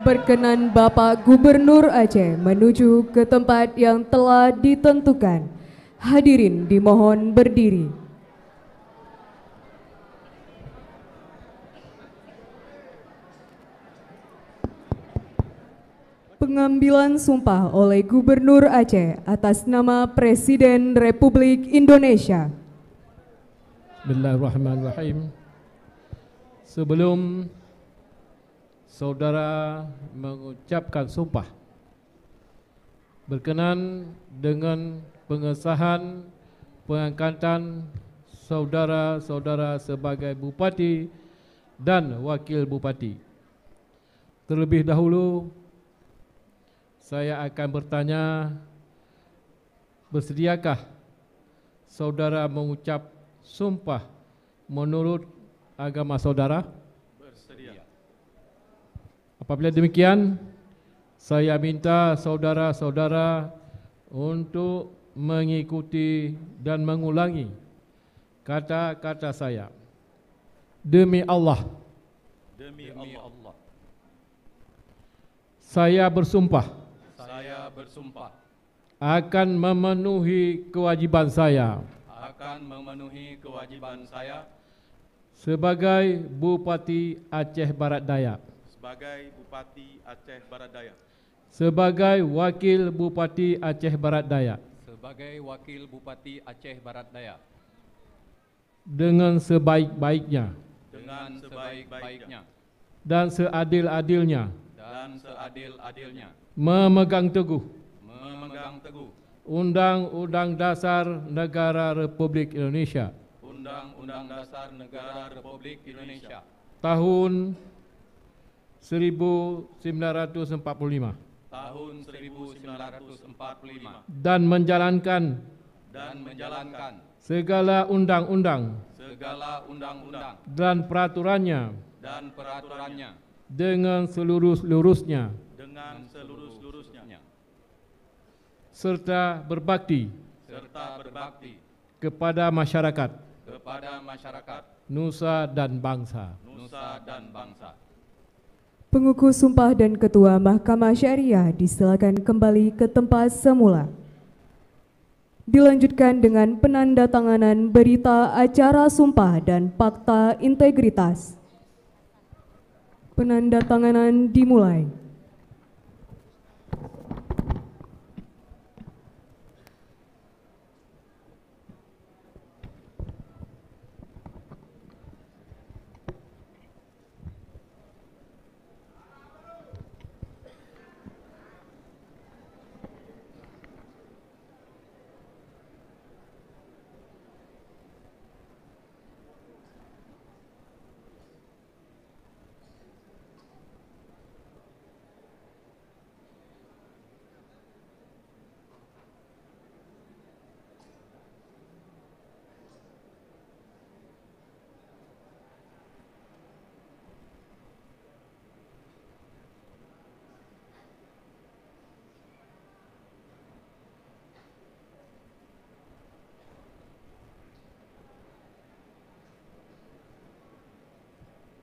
Berkenan Bapak Gubernur Aceh menuju ke tempat yang telah ditentukan. Hadirin dimohon berdiri. Pengambilan sumpah oleh Gubernur Aceh atas nama Presiden Republik Indonesia. Bismillahirrahmanirrahim. Sebelum saudara mengucapkan sumpah, berkenan dengan pengesahan pengangkatan saudara-saudara sebagai Bupati dan Wakil Bupati. Terlebih dahulu, saya akan bertanya, bersediakah saudara mengucap sumpah menurut agama saudara? Bersedia. Apabila demikian, saya minta saudara-saudara untuk mengikuti dan mengulangi kata-kata saya. Demi Allah, Demi Allah, saya bersumpah saya bersumpah akan memenuhi kewajiban saya akan memenuhi kewajiban saya sebagai Bupati Aceh Barat Daya, sebagai Bupati Aceh Barat Daya, sebagai Wakil Bupati Aceh Barat Daya, sebagai Wakil Bupati Aceh Barat Daya, dengan sebaik-baiknya dengan sebaik-baiknya dan seadil-adilnya dan seadil-adilnya memegang teguh memegang teguh Undang-Undang Dasar Negara Republik Indonesia Undang-Undang Dasar Negara Republik Indonesia tahun 1945 tahun 1945 dan menjalankan segala undang-undang segala undang-undang dan peraturannya dan peraturannya dengan seluruh-seluruhnya dengan seluruh-seluruhnya serta berbakti kepada masyarakat nusa dan bangsa. nusa dan bangsa. Pengukuh sumpah dan Ketua Mahkamah Syariah disilakan kembali ke tempat semula. Dilanjutkan dengan penandatanganan berita acara sumpah dan fakta integritas. Penandatanganan dimulai.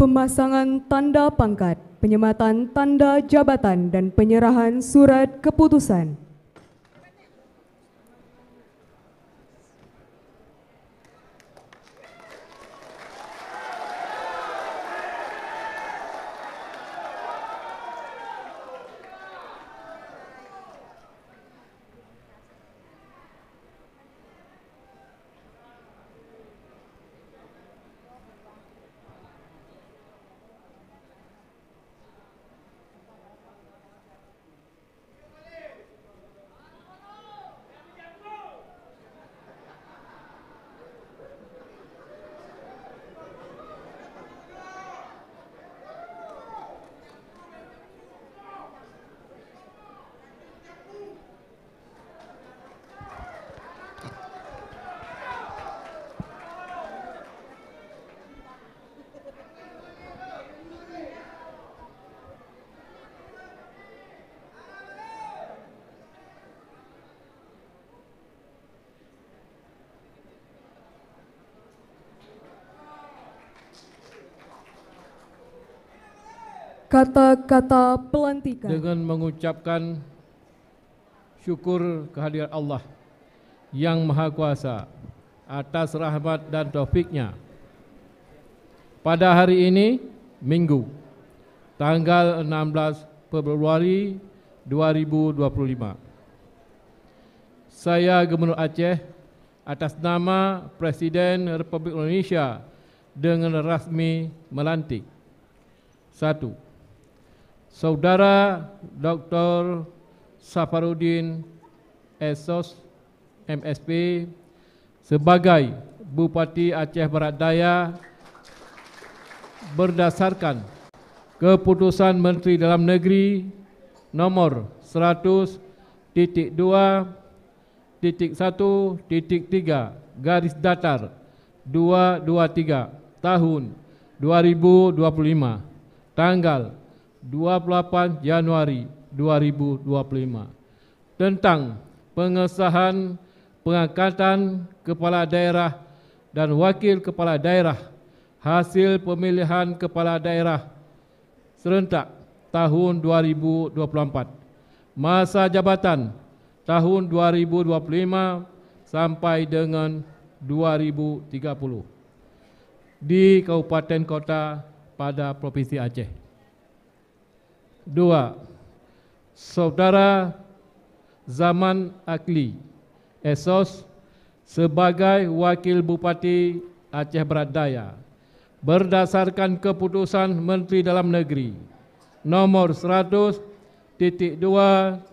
Pemasangan tanda pangkat, penyematan tanda jabatan, dan penyerahan surat keputusan. Kata-kata pelantikan. Dengan mengucapkan syukur kehadirat Allah yang Maha Kuasa atas rahmat dan taufiknya. Pada hari ini, Minggu, tanggal 16 Februari 2025. Saya Gubernur Aceh atas nama Presiden Republik Indonesia dengan rasmi melantik. 1. Saudara Dr. Safarudin Esos MSP sebagai Bupati Aceh Barat Daya berdasarkan Keputusan Menteri Dalam Negeri nomor 100.2.1.3 garis datar 223 tahun 2025 tanggal 28 Januari 2025 tentang pengesahan pengangkatan kepala daerah dan wakil kepala daerah hasil pemilihan kepala daerah serentak tahun 2024, masa jabatan tahun 2025 sampai dengan 2030 di Kabupaten Kota pada Provinsi Aceh. 2. Saudara Zaman Akli Esos sebagai Wakil Bupati Aceh Barat Daya berdasarkan Keputusan Menteri Dalam Negeri nomor 100.2.1.3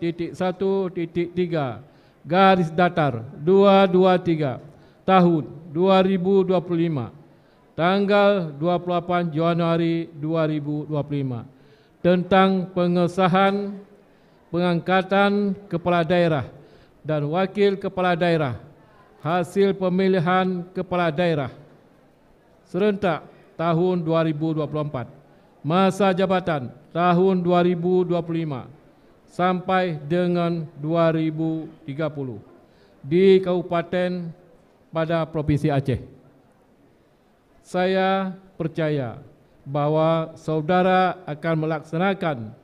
garis datar 223 tahun 2025 tanggal 28 Januari 2025 tentang pengesahan pengangkatan kepala daerah dan wakil kepala daerah hasil pemilihan kepala daerah serentak tahun 2024, masa jabatan tahun 2025 sampai dengan 2030 di Kabupaten pada Provinsi Aceh. Saya percaya bahwa saudara akan melaksanakan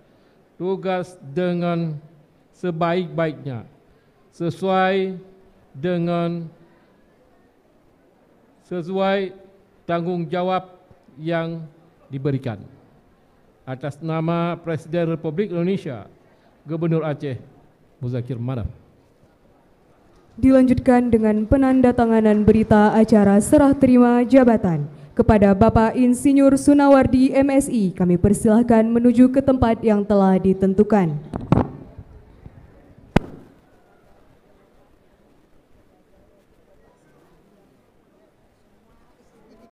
tugas dengan sebaik-baiknya sesuai tanggung jawab yang diberikan. Atas nama Presiden Republik Indonesia, Gubernur Aceh Muzakir Manaf. Dilanjutkan dengan penandatanganan berita acara serah terima jabatan kepada Bapak Insinyur Sunawardi MSI. Kami persilahkan menuju ke tempat yang telah ditentukan.